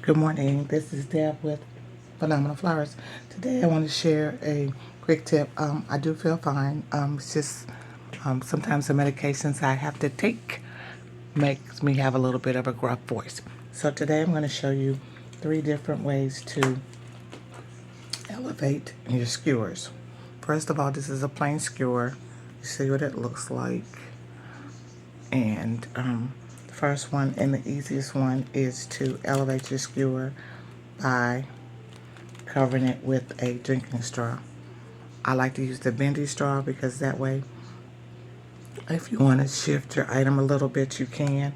Good morning. This is Deb with Phenomenal Flowers. Today I want to share a quick tip. I do feel fine. It's just sometimes the medications I have to take makes me have a little bit of a gruff voice. So today I'm going to show you 3 different ways to elevate your skewers. First of all, this is a plain skewer. You see what it looks like. And the first one and the easiest one is to elevate your skewer by covering it with a drinking straw. I like to use the bendy straw because that way, if you want to shift your item a little bit, you can.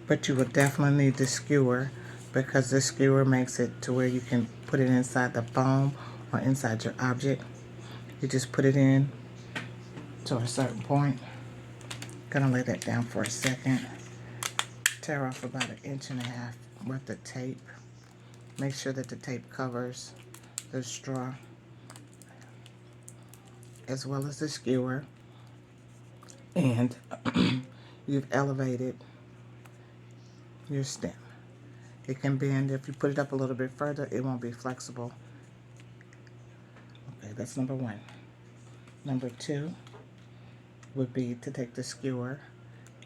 But you will definitely need the skewer because the skewer makes it to where you can put it inside the foam or inside your object. You just put it in to a certain point. Gonna lay that down for a second. Tear off about 1.5 inches worth of tape. Make sure that the tape covers the straw as well as the skewer, and you've elevated your stem. It can bend. If you put it up a little bit further, it won't be flexible. Okay, that's number 1. Number 2 would be to take the skewer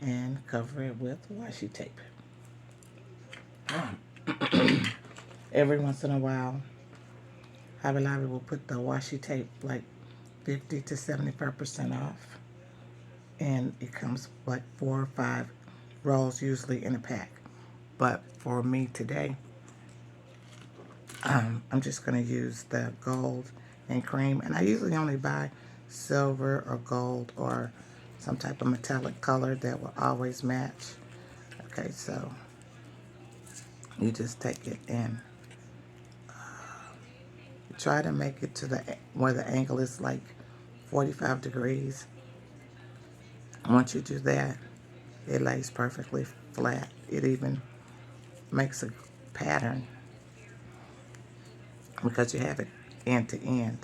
and cover it with washi tape. Every once in a while, Hobby Lobby will put the washi tape like 50 to 75% off, and it comes like 4 or 5 rolls usually in a pack. But for me today, I'm just going to use the gold and cream, and I usually only buy silver or gold or some type of metallic color that will always match. Okay, so you just take it and try to make it to the where the angle is like 45 degrees. Once you do that, it lays perfectly flat. It even makes a pattern because you have it end to end.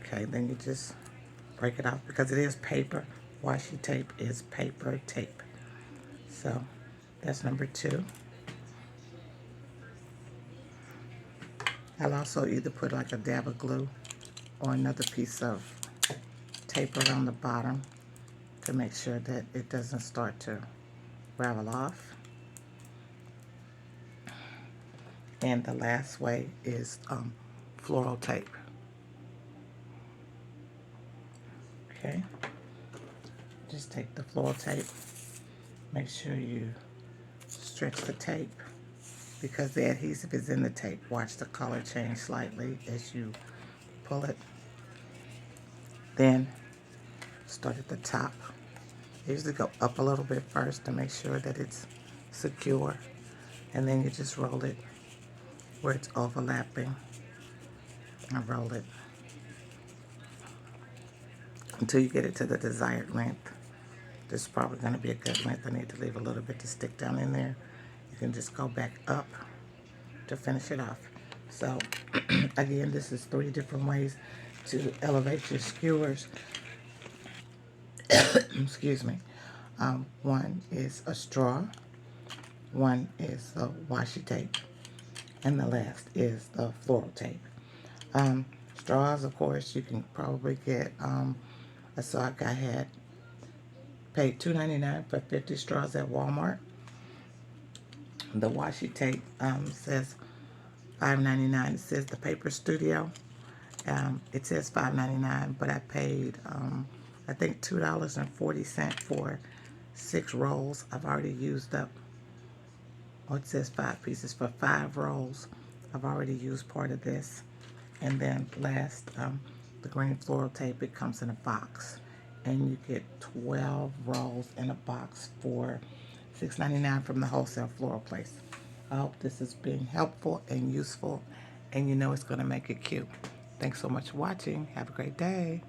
Okay, then you just break it off because it is paper. Washi tape is paper tape. So that's number 2. I'll also either put like a dab of glue or another piece of tape around the bottom to make sure that it doesn't start to ravel off. And the last way is floral tape. Okay, just take the floral tape, make sure you stretch the tape because the adhesive is in the tape. Watch the color change slightly as you pull it. Then start at the top. I usually go up a little bit first to make sure that it's secure, and then you just roll it where it's overlapping and roll it until you get it to the desired length. This is probably going to be a good length. I need to leave a little bit to stick down in there. You can just go back up to finish it off. So again, this is 3 different ways to elevate your skewers. Excuse me. One is a straw, one is the washi tape, and the last is the floral tape. Straws, of course, you can probably get. I saw a guy had paid $2.99 for 50 straws at Walmart. The washi tape says $5.99. It says the Paper Studio. It says $5.99, but I paid I think $2.40 for 6 rolls. I've already used up. Oh, it says 5 pieces for 5 rolls. I've already used part of this. And then last, the green floral tape. It comes in a box, and you get 12 rolls in a box for $6.99 from the wholesale floral place. I hope this is being helpful and useful, and you know it's going to make it cute. Thanks so much for watching. Have a great day.